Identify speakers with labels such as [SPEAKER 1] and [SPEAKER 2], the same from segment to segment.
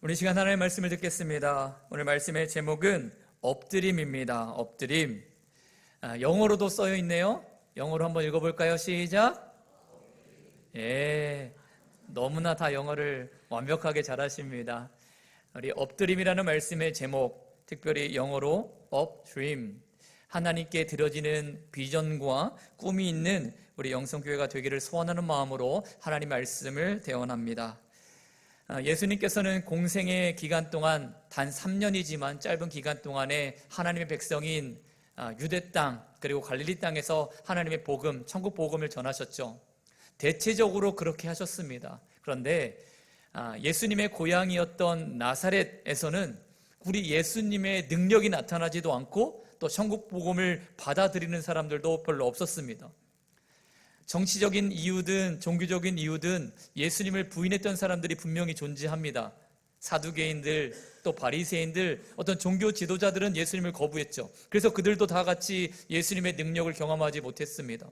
[SPEAKER 1] 우리 시간 하나님의 말씀을 듣겠습니다. 오늘 말씀의 제목은 엎드림입니다. 엎드림. 영어로도 써여 있네요. 영어로 한번 읽어볼까요? 시작. 예, 너무나 다 영어를 완벽하게 잘하십니다. 우리 엎드림이라는 말씀의 제목, 특별히 영어로 updream, 하나님께 드려지는 비전과 꿈이 있는 우리 영성교회가 되기를 소원하는 마음으로 하나님 말씀을 대언합니다. 예수님께서는 공생의 기간 동안 단 3년이지만 짧은 기간 동안에 하나님의 백성인 유대 땅 그리고 갈릴리 땅에서 하나님의 복음, 천국 복음을 전하셨죠. 대체적으로 그렇게 하셨습니다. 그런데 예수님의 고향이었던 나사렛에서는 우리 예수님의 능력이 나타나지도 않고 또 천국 복음을 받아들이는 사람들도 별로 없었습니다. 정치적인 이유든 종교적인 이유든 예수님을 부인했던 사람들이 분명히 존재합니다. 사두개인들 또 바리새인들, 어떤 종교 지도자들은 예수님을 거부했죠. 그래서 그들도 다 같이 예수님의 능력을 경험하지 못했습니다.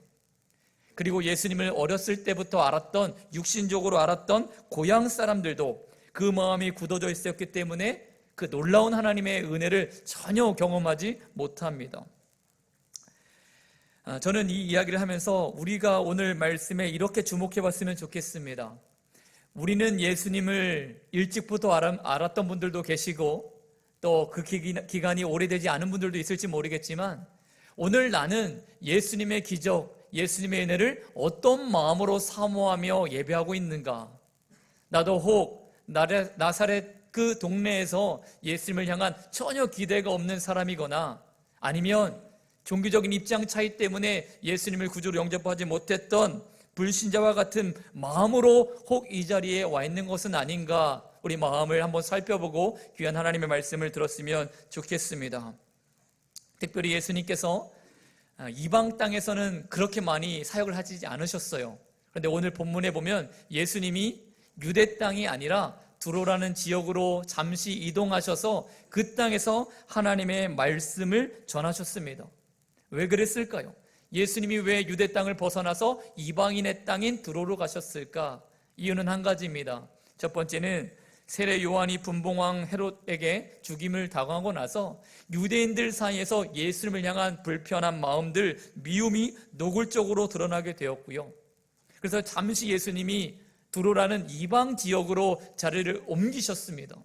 [SPEAKER 1] 그리고 예수님을 어렸을 때부터 알았던, 육신적으로 알았던 고향 사람들도 그 마음이 굳어져 있었기 때문에 그 놀라운 하나님의 은혜를 전혀 경험하지 못합니다. 저는 이 이야기를 하면서 우리가 오늘 말씀에 이렇게 주목해 봤으면 좋겠습니다. 우리는 예수님을 일찍부터 알았던 분들도 계시고 또 그 기간이 오래되지 않은 분들도 있을지 모르겠지만 오늘 나는 예수님의 기적, 예수님의 은혜를 어떤 마음으로 사모하며 예배하고 있는가? 나도 혹 나사렛 그 동네에서 예수님을 향한 전혀 기대가 없는 사람이거나 아니면 종교적인 입장 차이 때문에 예수님을 구주로 영접하지 못했던 불신자와 같은 마음으로 혹 이 자리에 와 있는 것은 아닌가, 우리 마음을 한번 살펴보고 귀한 하나님의 말씀을 들었으면 좋겠습니다. 특별히 예수님께서 이방 땅에서는 그렇게 많이 사역을 하지 않으셨어요. 그런데 오늘 본문에 보면 예수님이 유대 땅이 아니라 두로라는 지역으로 잠시 이동하셔서 그 땅에서 하나님의 말씀을 전하셨습니다. 왜 그랬을까요? 예수님이 왜 유대 땅을 벗어나서 이방인의 땅인 두로로 가셨을까? 이유는 한 가지입니다. 첫 번째는 세례 요한이 분봉왕 헤롯에게 죽임을 당하고 나서 유대인들 사이에서 예수님을 향한 불편한 마음들, 미움이 노골적으로 드러나게 되었고요. 그래서 잠시 예수님이 두로라는 이방 지역으로 자리를 옮기셨습니다.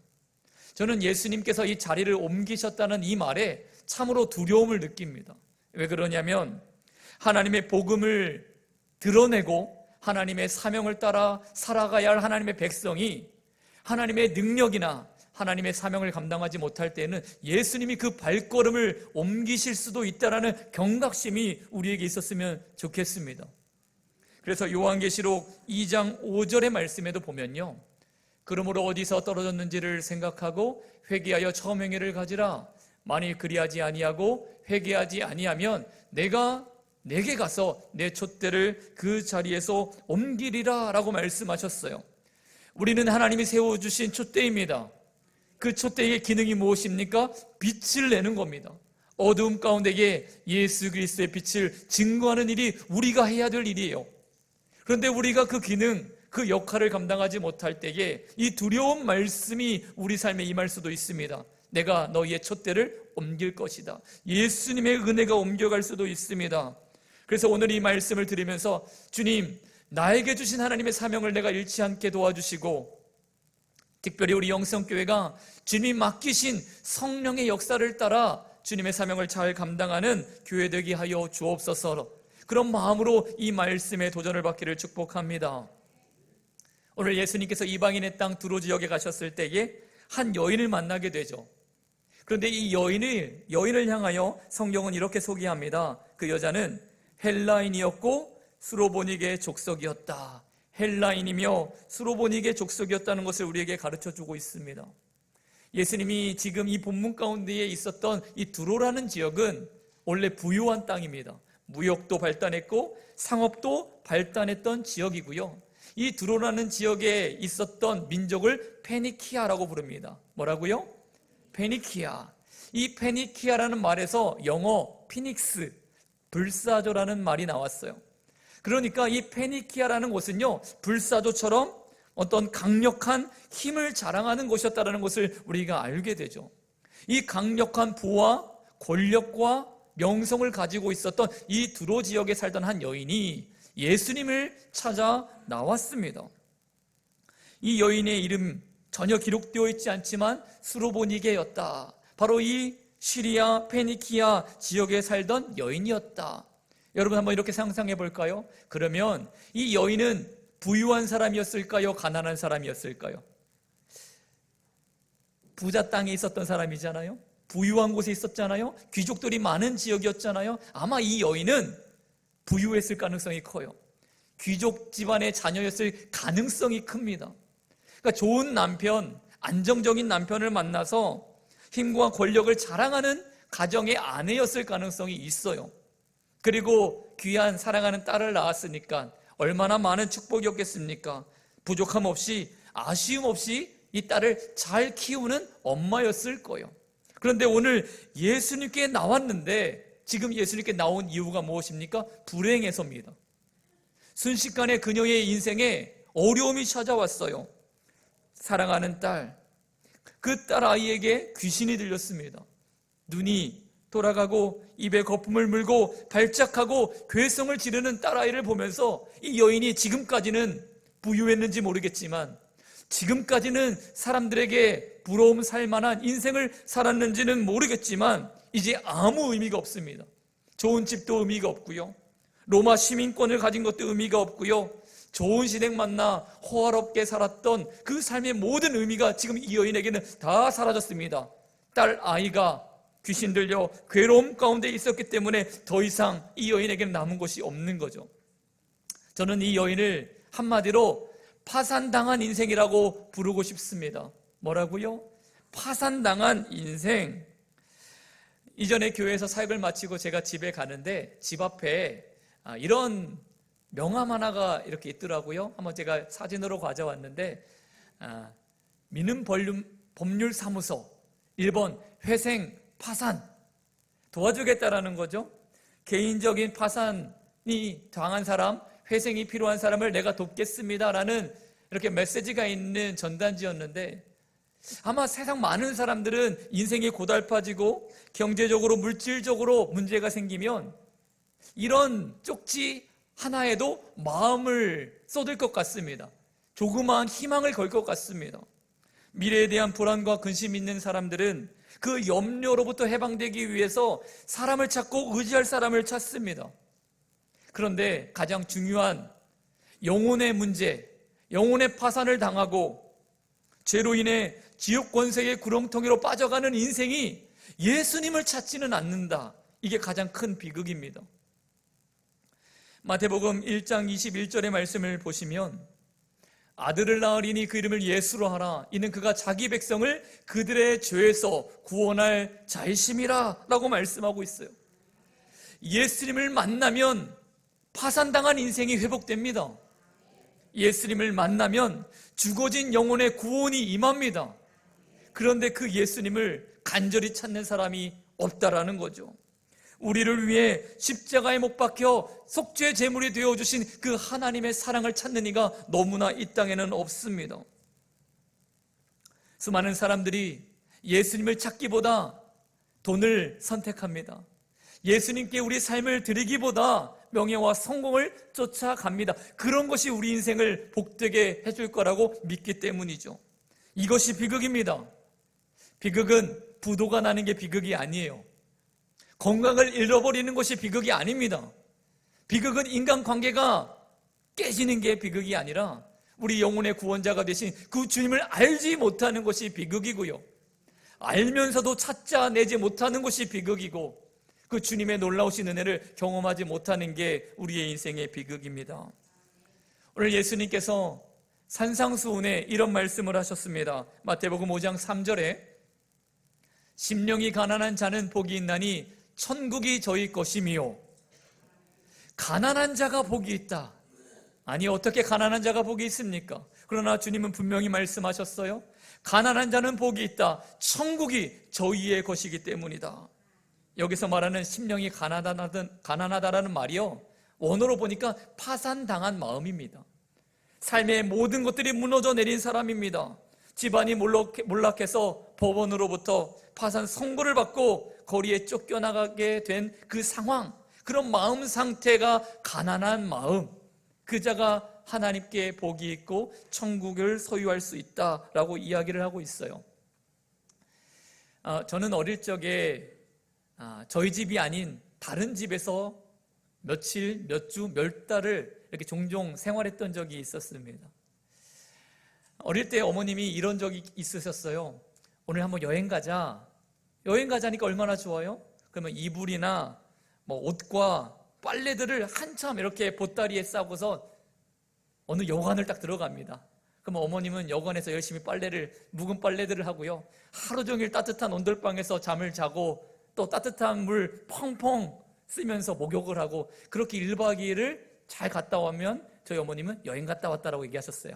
[SPEAKER 1] 저는 예수님께서 이 자리를 옮기셨다는 이 말에 참으로 두려움을 느낍니다. 왜 그러냐면 하나님의 복음을 드러내고 하나님의 사명을 따라 살아가야 할 하나님의 백성이 하나님의 능력이나 하나님의 사명을 감당하지 못할 때는 예수님이 그 발걸음을 옮기실 수도 있다는 경각심이 우리에게 있었으면 좋겠습니다. 그래서 요한계시록 2장 5절의 말씀에도 보면요, 그러므로 어디서 떨어졌는지를 생각하고 회개하여 처음 행위를 가지라. 만일 그리하지 아니하고 회개하지 아니하면 내가 내게 가서 내 촛대를 그 자리에서 옮기리라 라고 말씀하셨어요. 우리는 하나님이 세워주신 촛대입니다. 그 촛대의 기능이 무엇입니까? 빛을 내는 겁니다. 어두움 가운데에 예수 그리스도의 빛을 증거하는 일이 우리가 해야 될 일이에요. 그런데 우리가 그 기능, 그 역할을 감당하지 못할 때에 이 두려운 말씀이 우리 삶에 임할 수도 있습니다. 내가 너희의 촛대를 옮길 것이다. 예수님의 은혜가 옮겨갈 수도 있습니다. 그래서 오늘 이 말씀을 들으면서 주님, 나에게 주신 하나님의 사명을 내가 잃지 않게 도와주시고 특별히 우리 영성교회가 주님이 맡기신 성령의 역사를 따라 주님의 사명을 잘 감당하는 교회 되게 하여 주옵소서. 그런 마음으로 이 말씀에 도전을 받기를 축복합니다. 오늘 예수님께서 이방인의 땅 두로 지역에 가셨을 때에 한 여인을 만나게 되죠. 그런데 이 여인을 향하여 성경은 이렇게 소개합니다. 그 여자는 헬라인이었고 수로보닉의 족속이었다. 헬라인이며 수로보닉의 족속이었다는 것을 우리에게 가르쳐주고 있습니다. 예수님이 지금 이 본문 가운데에 있었던 이 두로라는 지역은 원래 부유한 땅입니다. 무역도 발달했고 상업도 발달했던 지역이고요. 이 두로라는 지역에 있었던 민족을 페니키아라고 부릅니다. 뭐라고요? 페니키아. 이 페니키아라는 말에서 영어 피닉스, 불사조라는 말이 나왔어요. 그러니까 이 페니키아라는 곳은요, 불사조처럼 어떤 강력한 힘을 자랑하는 곳이었다는 것을 우리가 알게 되죠. 이 강력한 부와 권력과 명성을 가지고 있었던 이 두로 지역에 살던 한 여인이 예수님을 찾아 나왔습니다. 이 여인의 이름 전혀 기록되어 있지 않지만 수로보니게였다. 바로 이 시리아 페니키아 지역에 살던 여인이었다. 여러분 한번 이렇게 상상해 볼까요? 그러면 이 여인은 부유한 사람이었을까요? 가난한 사람이었을까요? 부자 땅에 있었던 사람이잖아요. 부유한 곳에 있었잖아요. 귀족들이 많은 지역이었잖아요. 아마 이 여인은 부유했을 가능성이 커요. 귀족 집안의 자녀였을 가능성이 큽니다. 그러니까 좋은 남편, 안정적인 남편을 만나서 힘과 권력을 자랑하는 가정의 아내였을 가능성이 있어요. 그리고 귀한 사랑하는 딸을 낳았으니까 얼마나 많은 축복이었겠습니까? 부족함 없이, 아쉬움 없이 이 딸을 잘 키우는 엄마였을 거예요. 그런데 오늘 예수님께 나왔는데 지금 예수님께 나온 이유가 무엇입니까? 불행해서입니다. 순식간에 그녀의 인생에 어려움이 찾아왔어요. 사랑하는 딸, 그 딸 아이에게 귀신이 들렸습니다. 눈이 돌아가고 입에 거품을 물고 발작하고 괴성을 지르는 딸아이를 보면서 이 여인이 지금까지는 부유했는지 모르겠지만 지금까지는 사람들에게 부러움 살 만한 인생을 살았는지는 모르겠지만 이제 아무 의미가 없습니다. 좋은 집도 의미가 없고요. 로마 시민권을 가진 것도 의미가 없고요. 좋은 시댁 만나 호화롭게 살았던 그 삶의 모든 의미가 지금 이 여인에게는 다 사라졌습니다. 딸 아이가 귀신 들려 괴로움 가운데 있었기 때문에 더 이상 이 여인에게는 남은 것이 없는 거죠. 저는 이 여인을 한마디로 파산당한 인생이라고 부르고 싶습니다. 뭐라고요? 파산당한 인생. 이전에 교회에서 사역을 마치고 제가 집에 가는데 집 앞에 이런 명함 하나가 이렇게 있더라고요. 한번 제가 사진으로 가져왔는데 민음법률사무소 1번 회생 파산 도와주겠다라는 거죠. 개인적인 파산이 당한 사람, 회생이 필요한 사람을 내가 돕겠습니다라는 이렇게 메시지가 있는 전단지였는데 아마 세상 많은 사람들은 인생이 고달파지고 경제적으로 물질적으로 문제가 생기면 이런 쪽지 하나에도 마음을 쏟을 것 같습니다. 조그마한 희망을 걸 것 같습니다. 미래에 대한 불안과 근심이 있는 사람들은 그 염려로부터 해방되기 위해서 사람을 찾고 의지할 사람을 찾습니다. 그런데 가장 중요한 영혼의 문제, 영혼의 파산을 당하고 죄로 인해 지옥 권세의 구렁텅이로 빠져가는 인생이 예수님을 찾지는 않는다. 이게 가장 큰 비극입니다. 마태복음 1장 21절의 말씀을 보시면 아들을 낳으리니 그 이름을 예수로 하라. 이는 그가 자기 백성을 그들의 죄에서 구원할 자이심이라 라고 말씀하고 있어요. 예수님을 만나면 파산당한 인생이 회복됩니다. 예수님을 만나면 죽어진 영혼의 구원이 임합니다. 그런데 그 예수님을 간절히 찾는 사람이 없다라는 거죠. 우리를 위해 십자가에 못 박혀 속죄 제물이 되어주신 그 하나님의 사랑을 찾는 이가 너무나 이 땅에는 없습니다. 수많은 사람들이 예수님을 찾기보다 돈을 선택합니다. 예수님께 우리 삶을 드리기보다 명예와 성공을 쫓아갑니다. 그런 것이 우리 인생을 복되게 해줄 거라고 믿기 때문이죠. 이것이 비극입니다. 비극은 부도가 나는 게 비극이 아니에요. 건강을 잃어버리는 것이 비극이 아닙니다. 비극은 인간관계가 깨지는 게 비극이 아니라 우리 영혼의 구원자가 되신 그 주님을 알지 못하는 것이 비극이고요. 알면서도 찾아내지 못하는 것이 비극이고 그 주님의 놀라우신 은혜를 경험하지 못하는 게 우리의 인생의 비극입니다. 오늘 예수님께서 산상수훈에 이런 말씀을 하셨습니다. 마태복음 5장 3절에 심령이 가난한 자는 복이 있나니 천국이 저희 것이미요. 가난한 자가 복이 있다. 아니 어떻게 가난한 자가 복이 있습니까? 그러나 주님은 분명히 말씀하셨어요. 가난한 자는 복이 있다. 천국이 저희의 것이기 때문이다. 여기서 말하는 심령이 가난하다라는 말이요, 원어로 보니까 파산당한 마음입니다. 삶의 모든 것들이 무너져 내린 사람입니다. 집안이 몰락해서 법원으로부터 파산 선고를 받고 거리에 쫓겨나가게 된 그 상황, 그런 마음 상태가 가난한 마음, 그 자가 하나님께 복이 있고 천국을 소유할 수 있다라고 이야기를 하고 있어요. 저는 어릴 적에 저희 집이 아닌 다른 집에서 며칠, 몇 주, 몇 달을 이렇게 종종 생활했던 적이 있었습니다. 어릴 때 어머님이 이런 적이 있으셨어요. 오늘 한번 여행 가자. 여행 가자니까 얼마나 좋아요? 그러면 이불이나 뭐 옷과 빨래들을 한참 이렇게 보따리에 싸고서 어느 여관을 딱 들어갑니다. 그러면 어머님은 여관에서 열심히 묵은 빨래들을 하고요. 하루 종일 따뜻한 온돌방에서 잠을 자고 또 따뜻한 물 펑펑 쓰면서 목욕을 하고 그렇게 1박 2일을 잘 갔다 오면 저희 어머님은 여행 갔다 왔다라고 얘기하셨어요.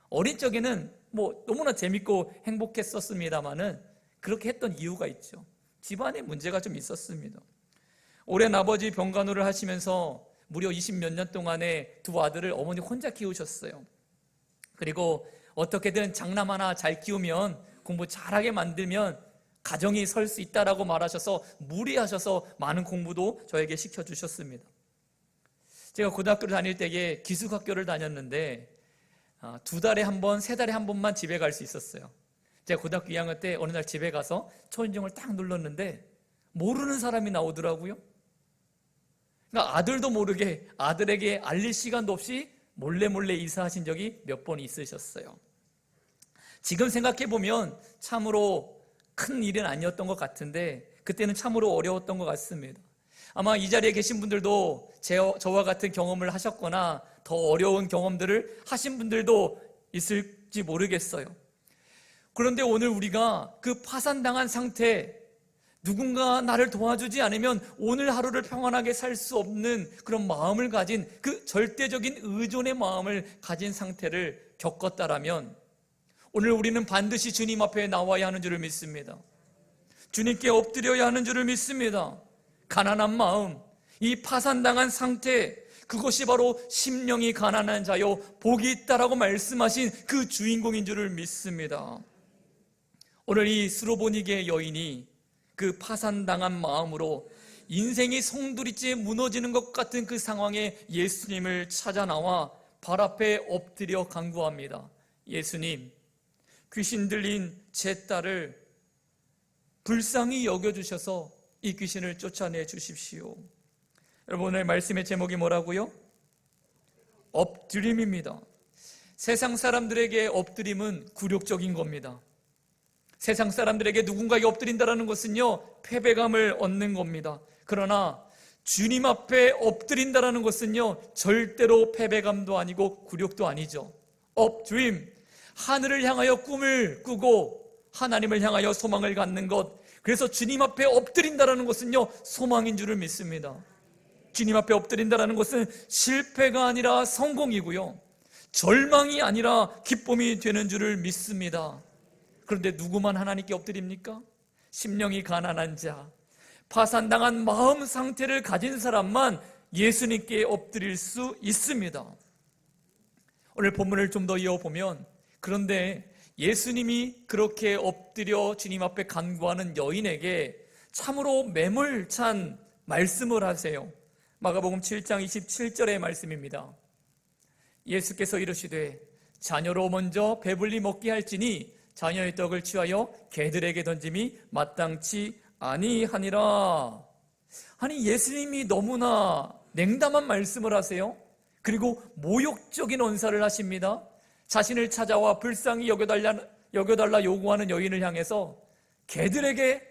[SPEAKER 1] 어린 적에는 뭐 너무나 재밌고 행복했었습니다만은 그렇게 했던 이유가 있죠. 집안에 문제가 좀 있었습니다. 오랜 아버지 병간호를 하시면서 무려 20몇 년 동안에 두 아들을 어머니 혼자 키우셨어요. 그리고 어떻게든 장남 하나 잘 키우면 공부 잘하게 만들면 가정이 설 수 있다라고 말하셔서 무리하셔서 많은 공부도 저에게 시켜주셨습니다. 제가 고등학교를 다닐 때에 기숙학교를 다녔는데 2달에 한 번, 3달에 한 번만 집에 갈 수 있었어요. 제가 고등학교 2학년 때 어느 날 집에 가서 초인종을 딱 눌렀는데 모르는 사람이 나오더라고요. 그러니까 아들도 모르게 아들에게 알릴 시간도 없이 몰래 이사하신 적이 몇 번 있으셨어요. 지금 생각해보면 참으로 큰 일은 아니었던 것 같은데 그때는 참으로 어려웠던 것 같습니다. 아마 이 자리에 계신 분들도 저와 같은 경험을 하셨거나 더 어려운 경험들을 하신 분들도 있을지 모르겠어요. 그런데 오늘 우리가 그 파산당한 상태, 누군가 나를 도와주지 않으면 오늘 하루를 평안하게 살 수 없는 그런 마음을 가진 그 절대적인 의존의 마음을 가진 상태를 겪었다라면 오늘 우리는 반드시 주님 앞에 나와야 하는 줄을 믿습니다. 주님께 엎드려야 하는 줄을 믿습니다. 가난한 마음, 이 파산당한 상태, 그것이 바로 심령이 가난한 자요 복이 있다라고 말씀하신 그 주인공인 줄을 믿습니다. 오늘 이 스로보니게 여인이 그 파산당한 마음으로 인생이 송두리째 무너지는 것 같은 그 상황에 예수님을 찾아 나와 발 앞에 엎드려 간구합니다. 예수님, 귀신 들린 제 딸을 불쌍히 여겨주셔서 이 귀신을 쫓아내 주십시오. 여러분, 오늘 말씀의 제목이 뭐라고요? 엎드림입니다. 세상 사람들에게 엎드림은 굴욕적인 겁니다. 세상 사람들에게 누군가에게 엎드린다는 것은요, 패배감을 얻는 겁니다. 그러나 주님 앞에 엎드린다는 것은요, 절대로 패배감도 아니고 굴욕도 아니죠. 엎드림, 하늘을 향하여 꿈을 꾸고 하나님을 향하여 소망을 갖는 것, 그래서 주님 앞에 엎드린다는 것은요, 소망인 줄을 믿습니다. 주님 앞에 엎드린다는 것은 실패가 아니라 성공이고요, 절망이 아니라 기쁨이 되는 줄을 믿습니다. 그런데 누구만 하나님께 엎드립니까? 심령이 가난한 자, 파산당한 마음 상태를 가진 사람만 예수님께 엎드릴 수 있습니다. 오늘 본문을 좀 더 이어보면, 그런데 예수님이 그렇게 엎드려 주님 앞에 간구하는 여인에게 참으로 매몰찬 말씀을 하세요. 마가복음 7장 27절의 말씀입니다. 예수께서 이르시되 자녀로 먼저 배불리 먹게 할지니 자녀의 떡을 취하여 개들에게 던짐이 마땅치 아니하니라. 아니, 예수님이 너무나 냉담한 말씀을 하세요. 그리고 모욕적인 언사를 하십니다. 자신을 찾아와 불쌍히 여겨달라 요구하는 여인을 향해서 개들에게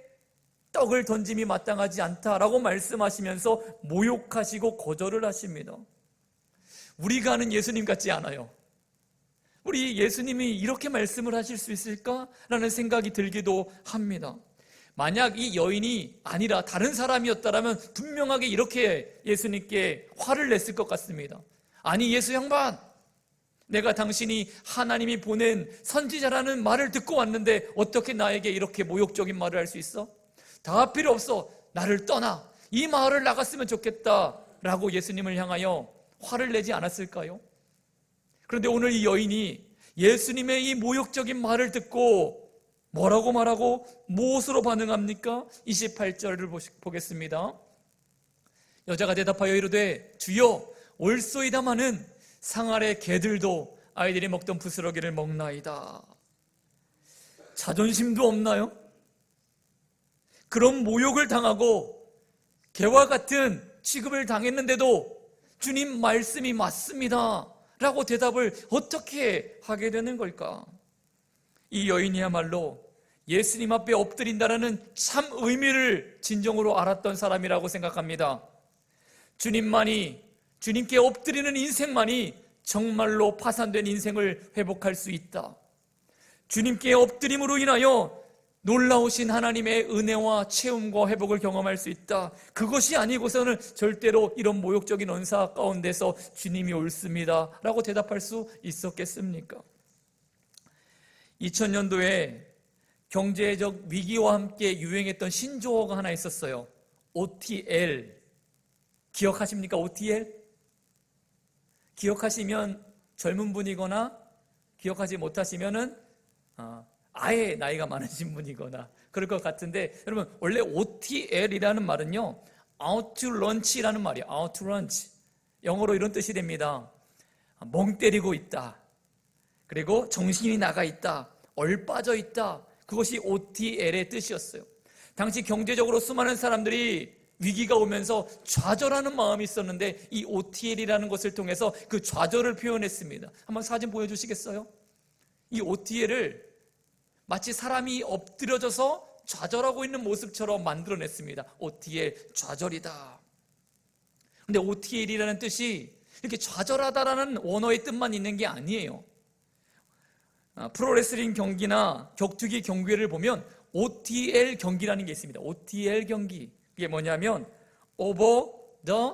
[SPEAKER 1] 떡을 던짐이 마땅하지 않다라고 말씀하시면서 모욕하시고 거절을 하십니다. 우리가 아는 예수님 같지 않아요. 우리 예수님이 이렇게 말씀을 하실 수 있을까라는 생각이 들기도 합니다. 만약 이 여인이 아니라 다른 사람이었다면 분명하게 이렇게 예수님께 화를 냈을 것 같습니다. 아니, 예수 양반, 내가 당신이 하나님이 보낸 선지자라는 말을 듣고 왔는데 어떻게 나에게 이렇게 모욕적인 말을 할 수 있어? 다 필요 없어, 나를 떠나, 이 마을을 나갔으면 좋겠다 라고 예수님을 향하여 화를 내지 않았을까요? 그런데 오늘 이 여인이 예수님의 이 모욕적인 말을 듣고 뭐라고 말하고 무엇으로 반응합니까? 28절을 보겠습니다. 여자가 대답하여 이르되 주여 옳소이다마는 상 아래 개들도 아이들이 먹던 부스러기를 먹나이다. 자존심도 없나요? 그런 모욕을 당하고 개와 같은 취급을 당했는데도 주님 말씀이 맞습니다 라고 대답을 어떻게 하게 되는 걸까? 이 여인이야말로 예수님 앞에 엎드린다는 참 의미를 진정으로 알았던 사람이라고 생각합니다. 주님께 엎드리는 인생만이 정말로 파산된 인생을 회복할 수 있다. 주님께 엎드림으로 인하여 놀라우신 하나님의 은혜와 채움과 회복을 경험할 수 있다. 그것이 아니고서는 절대로 이런 모욕적인 언사 가운데서 주님이 옳습니다 라고 대답할 수 있었겠습니까? 2000년도에 경제적 위기와 함께 유행했던 신조어가 하나 있었어요. OTL. 기억하십니까? OTL? 기억하시면 젊은 분이거나 기억하지 못하시면은 아예 나이가 많으신 분이거나 그럴 것 같은데, 여러분 원래 OTL이라는 말은요 out to lunch라는 말이에요. out to lunch. 영어로 이런 뜻이 됩니다. 멍 때리고 있다, 그리고 정신이 나가 있다, 얼빠져 있다. 그것이 OTL의 뜻이었어요. 당시 경제적으로 수많은 사람들이 위기가 오면서 좌절하는 마음이 있었는데 이 OTL이라는 것을 통해서 그 좌절을 표현했습니다. 한번 사진 보여주시겠어요? 이 OTL을 마치 사람이 엎드려져서 좌절하고 있는 모습처럼 만들어냈습니다. OTL, 좌절이다. 근데 OTL이라는 뜻이 이렇게 좌절하다라는 원어의 뜻만 있는 게 아니에요. 프로레슬링 경기나 격투기 경기를 보면 OTL 경기라는 게 있습니다. OTL 경기. 이게 뭐냐면 over the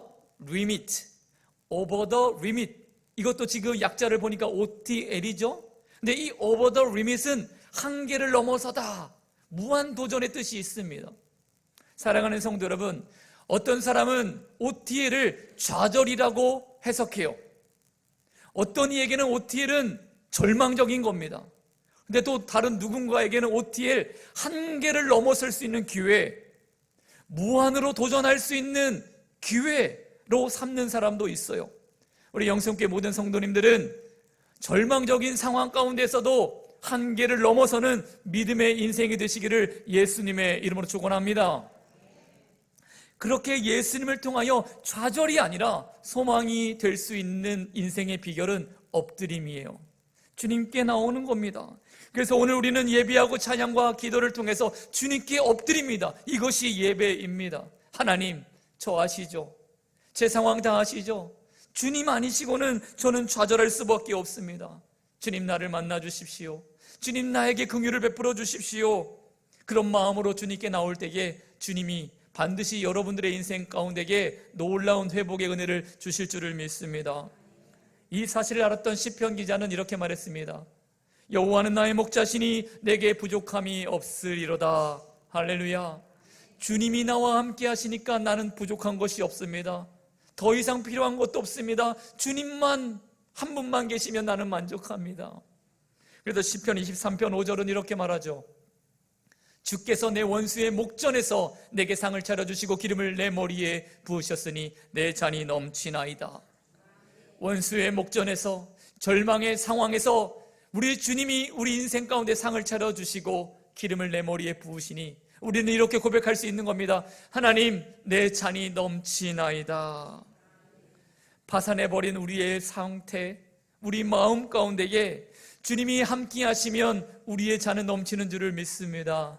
[SPEAKER 1] limit. over the limit. 이것도 지금 약자를 보니까 OTL이죠. 근데 이 over the limit은 한계를 넘어서다, 무한 도전의 뜻이 있습니다. 사랑하는 성도 여러분, 어떤 사람은 OTL을 좌절이라고 해석해요. 어떤 이에게는 OTL은 절망적인 겁니다. 근데 또 다른 누군가에게는 OTL, 한계를 넘어설 수 있는 기회, 무한으로 도전할 수 있는 기회로 삼는 사람도 있어요. 우리 영성교회 모든 성도님들은 절망적인 상황 가운데서도 한계를 넘어서는 믿음의 인생이 되시기를 예수님의 이름으로 축원합니다. 그렇게 예수님을 통하여 좌절이 아니라 소망이 될 수 있는 인생의 비결은 엎드림이에요. 주님께 나오는 겁니다. 그래서 오늘 우리는 예배하고 찬양과 기도를 통해서 주님께 엎드립니다. 이것이 예배입니다. 하나님, 저 아시죠? 제 상황 다 아시죠? 주님 아니시고는 저는 좌절할 수밖에 없습니다. 주님, 나를 만나 주십시오. 주님, 나에게 긍휼을 베풀어 주십시오. 그런 마음으로 주님께 나올 때에 주님이 반드시 여러분들의 인생 가운데에 놀라운 회복의 은혜를 주실 줄을 믿습니다. 이 사실을 알았던 시편 기자는 이렇게 말했습니다. 여호와는 나의 목자시니 내게 부족함이 없으리로다. 할렐루야. 주님이 나와 함께 하시니까 나는 부족한 것이 없습니다. 더 이상 필요한 것도 없습니다. 주님만 한 분만 계시면 나는 만족합니다. 그래서 시편 23편 5절은 이렇게 말하죠. 주께서 내 원수의 목전에서 내게 상을 차려주시고 기름을 내 머리에 부으셨으니 내 잔이 넘치나이다. 원수의 목전에서, 절망의 상황에서 우리 주님이 우리 인생 가운데 상을 차려주시고 기름을 내 머리에 부으시니 우리는 이렇게 고백할 수 있는 겁니다. 하나님, 내 잔이 넘치나이다. 파산해버린 우리의 상태, 우리 마음 가운데에 주님이 함께 하시면 우리의 잔은 넘치는 줄을 믿습니다.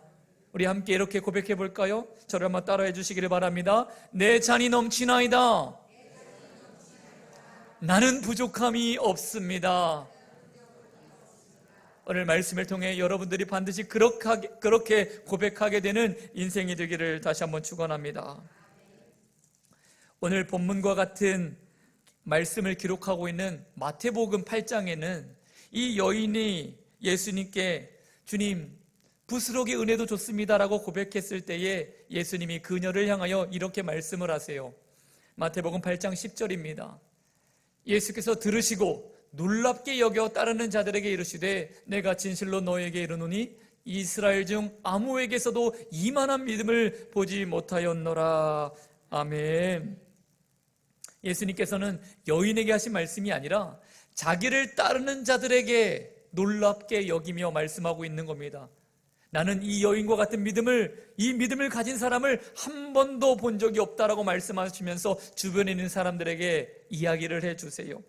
[SPEAKER 1] 우리 함께 이렇게 고백해 볼까요? 저를 한번 따라해 주시기를 바랍니다. 내 잔이 넘치나이다. 나는 부족함이 없습니다. 오늘 말씀을 통해 여러분들이 반드시 그렇게 고백하게 되는 인생이 되기를 다시 한번 축원합니다. 오늘 본문과 같은 말씀을 기록하고 있는 마태복음 8장에는 이 여인이 예수님께 주님, 부스러기 은혜도 좋습니다라고 고백했을 때에 예수님이 그녀를 향하여 이렇게 말씀을 하세요. 마태복음 8장 10절입니다. 예수께서 들으시고 놀랍게 여겨 따르는 자들에게 이르시되 내가 진실로 너에게 이르노니 이스라엘 중 아무에게서도 이만한 믿음을 보지 못하였노라. 아멘. 예수님께서는 여인에게 하신 말씀이 아니라 자기를 따르는 자들에게 놀랍게 여기며 말씀하고 있는 겁니다. 나는 이 여인과 같은 이 믿음을 가진 사람을 한 번도 본 적이 없다라고 말씀하시면서 주변에 있는 사람들에게 이야기를 해주세요.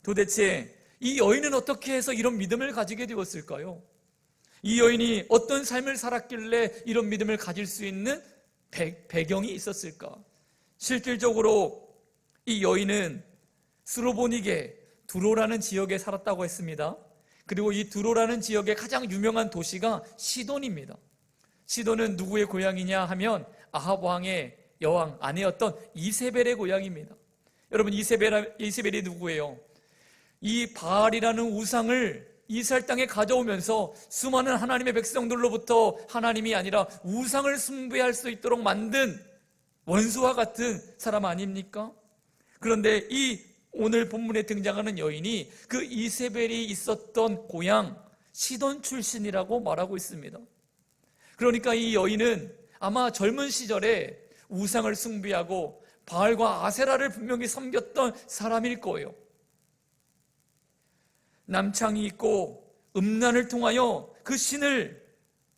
[SPEAKER 1] 도대체 이 여인은 어떻게 해서 이런 믿음을 가지게 되었을까요? 이 여인이 어떤 삶을 살았길래 이런 믿음을 가질 수 있는 배경이 있었을까? 실질적으로 이 여인은 스로보니게 두로라는 지역에 살았다고 했습니다. 그리고 이 두로라는 지역의 가장 유명한 도시가 시돈입니다. 시돈은 누구의 고향이냐 하면 아합 왕의 여왕 아내였던 이세벨의 고향입니다. 여러분, 이세벨이 누구예요? 이 바알이라는 우상을 이스라엘 땅에 가져오면서 수많은 하나님의 백성들로부터 하나님이 아니라 우상을 숭배할 수 있도록 만든 원수와 같은 사람 아닙니까? 그런데 이 오늘 본문에 등장하는 여인이 그 이세벨이 있었던 고향 시돈 출신이라고 말하고 있습니다. 그러니까 이 여인은 아마 젊은 시절에 우상을 숭배하고 바알과 아세라를 분명히 섬겼던 사람일 거예요. 남창이 있고 음란을 통하여 그 신을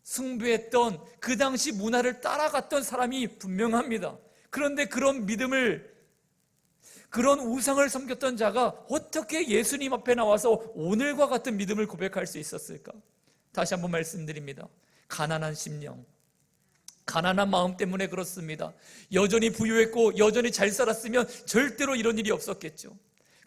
[SPEAKER 1] 숭배했던 그 당시 문화를 따라갔던 사람이 분명합니다. 그런데 그런 믿음을, 그런 우상을 섬겼던 자가 어떻게 예수님 앞에 나와서 오늘과 같은 믿음을 고백할 수 있었을까? 다시 한번 말씀드립니다. 가난한 심령, 가난한 마음 때문에 그렇습니다. 여전히 부유했고 여전히 잘 살았으면 절대로 이런 일이 없었겠죠.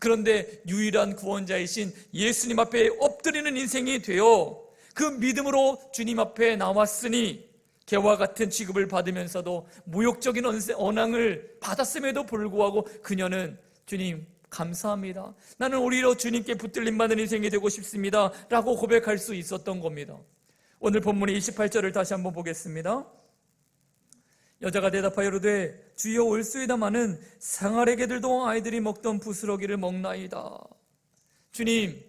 [SPEAKER 1] 그런데 유일한 구원자이신 예수님 앞에 엎드리는 인생이 되어 그 믿음으로 주님 앞에 나왔으니 개와 같은 취급을 받으면서도 모욕적인 언항을 받았음에도 불구하고 그녀는 주님 감사합니다, 나는 오히려 주님께 붙들림받는 인생이 되고 싶습니다 라고 고백할 수 있었던 겁니다. 오늘 본문의 28절을 다시 한번 보겠습니다. 여자가 대답하여 이르되 주여 올수이다마는 상아래 개들도 아이들이 먹던 부스러기를 먹나이다. 주님,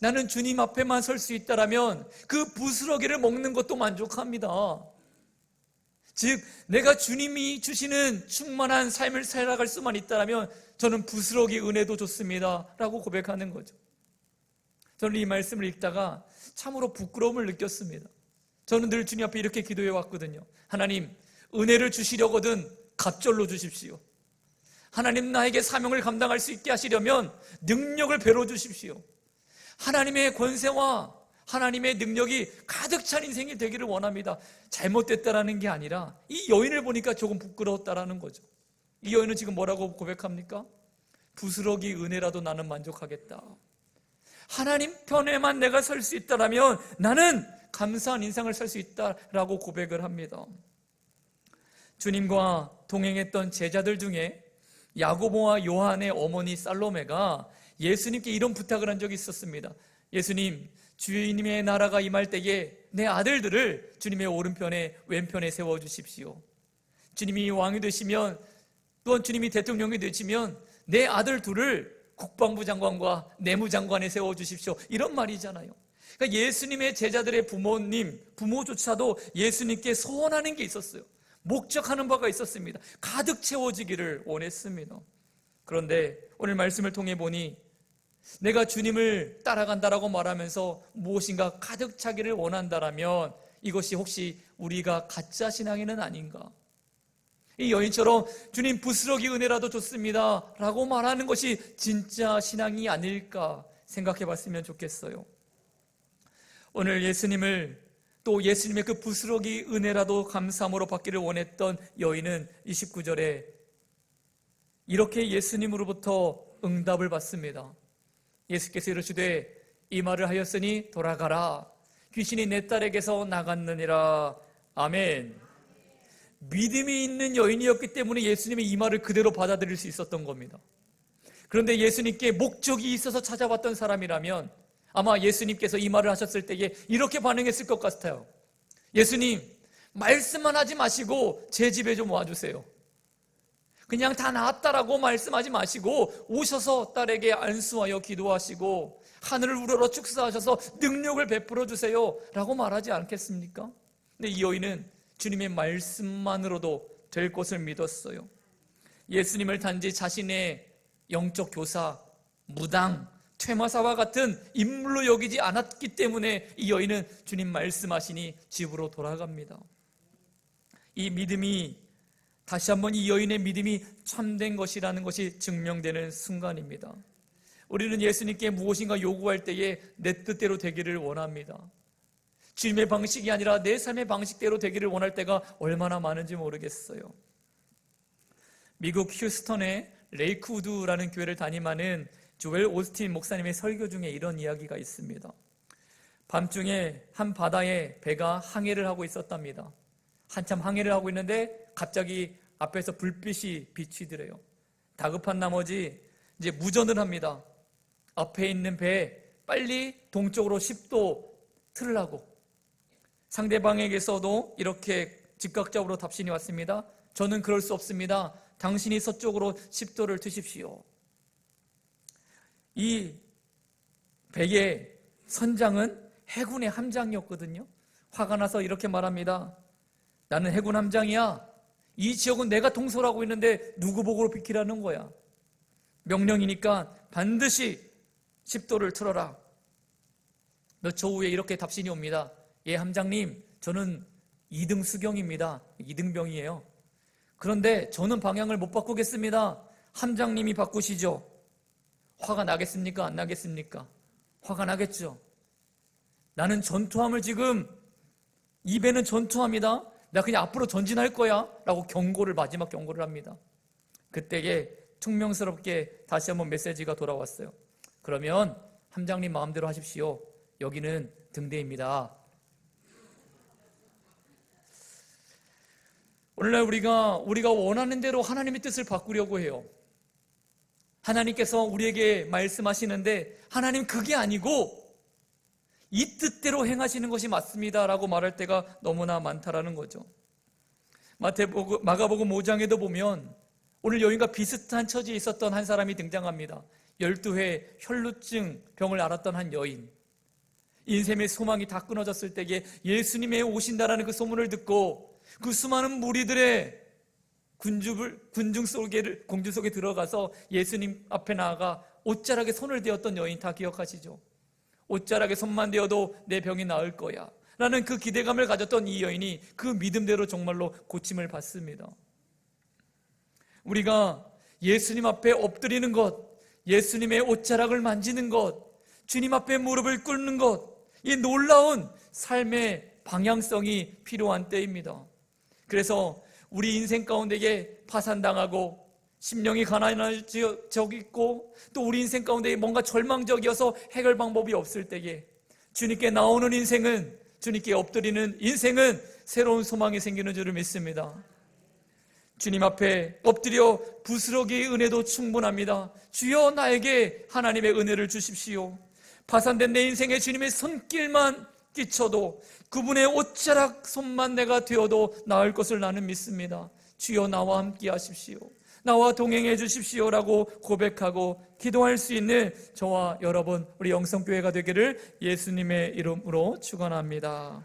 [SPEAKER 1] 나는 주님 앞에만 설 수 있다라면 그 부스러기를 먹는 것도 만족합니다. 즉 내가 주님이 주시는 충만한 삶을 살아갈 수만 있다면 저는 부스러기 은혜도 좋습니다 라고 고백하는 거죠. 저는 이 말씀을 읽다가 참으로 부끄러움을 느꼈습니다. 저는 늘 주님 앞에 이렇게 기도해 왔거든요. 하나님, 은혜를 주시려거든 갑절로 주십시오. 하나님, 나에게 사명을 감당할 수 있게 하시려면 능력을 배로 주십시오. 하나님의 권세와 하나님의 능력이 가득 찬 인생이 되기를 원합니다. 잘못됐다라는 게 아니라 이 여인을 보니까 조금 부끄러웠다라는 거죠. 이 여인은 지금 뭐라고 고백합니까? 부스러기 은혜라도 나는 만족하겠다. 하나님 편에만 내가 설 수 있다라면 나는 감사한 인생을 살 수 있다라고 고백을 합니다. 주님과 동행했던 제자들 중에 야고보와 요한의 어머니 살로메가 예수님께 이런 부탁을 한 적이 있었습니다. 예수님, 주님의 나라가 임할 때에 내 아들들을 주님의 오른편에 왼편에 세워주십시오. 주님이 왕이 되시면, 또한 주님이 대통령이 되시면 내 아들 둘을 국방부 장관과 내무장관에 세워주십시오. 이런 말이잖아요. 그러니까 예수님의 제자들의 부모조차도 예수님께 소원하는 게 있었어요. 목적하는 바가 있었습니다. 가득 채워지기를 원했습니다. 그런데 오늘 말씀을 통해 보니 내가 주님을 따라간다라고 말하면서 무엇인가 가득 차기를 원한다라면 이것이 혹시 우리가 가짜 신앙에는 아닌가? 이 여인처럼 주님 부스러기 은혜라도 좋습니다 라고 말하는 것이 진짜 신앙이 아닐까 생각해 봤으면 좋겠어요. 오늘 예수님을, 또 예수님의 그 부스러기 은혜라도 감사함으로 받기를 원했던 여인은 29절에 이렇게 예수님으로부터 응답을 받습니다. 예수께서 이르시되 이 말을 하였으니 돌아가라, 귀신이 내 딸에게서 나갔느니라. 아멘. 믿음이 있는 여인이었기 때문에 예수님의 이 말을 그대로 받아들일 수 있었던 겁니다. 그런데 예수님께 목적이 있어서 찾아왔던 사람이라면 아마 예수님께서 이 말을 하셨을 때에 이렇게 반응했을 것 같아요. 예수님, 말씀만 하지 마시고 제 집에 좀 와주세요. 그냥 다 나았다라고 말씀하지 마시고 오셔서 딸에게 안수하여 기도하시고 하늘을 우러러 축사하셔서 능력을 베풀어 주세요 라고 말하지 않겠습니까? 근데 이 여인은 주님의 말씀만으로도 될 것을 믿었어요. 예수님을 단지 자신의 영적 교사, 무당, 퇴마사와 같은 인물로 여기지 않았기 때문에 이 여인은 주님 말씀하시니 집으로 돌아갑니다. 이 믿음이, 다시 한번 이 여인의 믿음이 참된 것이라는 것이 증명되는 순간입니다. 우리는 예수님께 무엇인가 요구할 때에 내 뜻대로 되기를 원합니다. 주님의 방식이 아니라 내 삶의 방식대로 되기를 원할 때가 얼마나 많은지 모르겠어요. 미국 휴스턴의 레이크우드라는 교회를 담임하는 조엘 오스틴 목사님의 설교 중에 이런 이야기가 있습니다. 밤중에 한 바다에 배가 항해를 하고 있었답니다. 한참 항해를 하고 있는데 갑자기 앞에서 불빛이 비치더래요. 다급한 나머지 이제 무전을 합니다. 앞에 있는 배 빨리 동쪽으로 10도 틀으라고. 상대방에게서도 이렇게 즉각적으로 답신이 왔습니다. 저는 그럴 수 없습니다. 당신이 서쪽으로 10도를 트십시오. 이 배의 선장은 해군의 함장이었거든요. 화가 나서 이렇게 말합니다. 나는 해군 함장이야. 이 지역은 내가 통솔하고 있는데 누구 보고 비키라는 거야. 명령이니까 반드시 10도를 틀어라. 몇 초 후에 이렇게 답신이 옵니다. 예, 함장님, 저는 2등 수경입니다. 2등병이에요. 그런데 저는 방향을 못 바꾸겠습니다. 함장님이 바꾸시죠. 화가 나겠습니까? 안 나겠습니까? 화가 나겠죠. 나는 전투함을 지금, 이 배는 전투함이다. 나 그냥 앞으로 전진할 거야 라고 마지막 경고를 합니다. 그때에 퉁명스럽게 다시 한번 메시지가 돌아왔어요. 그러면 함장님 마음대로 하십시오. 여기는 등대입니다. 오늘날 우리가 원하는 대로 하나님의 뜻을 바꾸려고 해요. 하나님께서 우리에게 말씀하시는데 하나님 그게 아니고 이 뜻대로 행하시는 것이 맞습니다 라고 말할 때가 너무나 많다라는 거죠. 마가복음 5장에도 보면 오늘 여인과 비슷한 처지에 있었던 한 사람이 등장합니다. 12회 혈루증 병을 앓았던 한 여인. 인생의 소망이 다 끊어졌을 때에 예수님의 오신다라는 그 소문을 듣고 그 수많은 무리들의 공주 속에 들어가서 예수님 앞에 나아가 옷자락에 손을 대었던 여인 다 기억하시죠? 옷자락에 손만 대어도 내 병이 나을 거야 라는 그 기대감을 가졌던 이 여인이 그 믿음대로 정말로 고침을 받습니다. 우리가 예수님 앞에 엎드리는 것, 예수님의 옷자락을 만지는 것, 주님 앞에 무릎을 꿇는 것, 이 놀라운 삶의 방향성이 필요한 때입니다. 그래서 우리 인생 가운데에 파산당하고 심령이 가난해져 있고 또 우리 인생 가운데 뭔가 절망적이어서 해결 방법이 없을 때에 주님께 나오는 인생은, 주님께 엎드리는 인생은 새로운 소망이 생기는 줄을 믿습니다. 주님 앞에 엎드려 부스러기의 은혜도 충분합니다. 주여 나에게 하나님의 은혜를 주십시오. 파산된 내 인생에 주님의 손길만 끼쳐도 그분의 옷자락 손만 내가 되어도 나을 것을 나는 믿습니다. 주여 나와 함께 하십시오. 나와 동행해 주십시오라고 고백하고 기도할 수 있는 저와 여러분 우리 영성교회가 되기를 예수님의 이름으로 축원합니다.